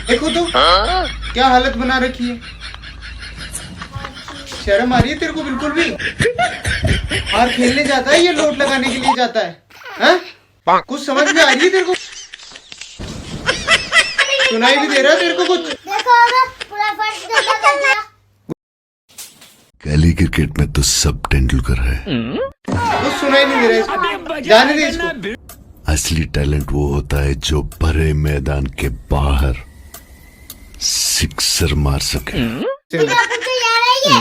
देखो तो क्या हालत बना रखी है। शर्म आ रही है तेरे को बिल्कुल भी? बाहर खेलने जाता है, ये लोट लगाने के लिए जाता है, हैं? कुछ समझ में आ रही है तेरे को? सुनाई भी दे रहा है तेरे को कुछ? पूरा फर्श गंदा कर दिया। गली क्रिकेट में तो सब तेंदुलकर है। कुछ सुनाई नहीं दे रहा है इसको, जाने दे इसको। असली टैलेंट वो होता है जो भरे मैदान के बाहर सिक्सर मार सके। तो यार है ये।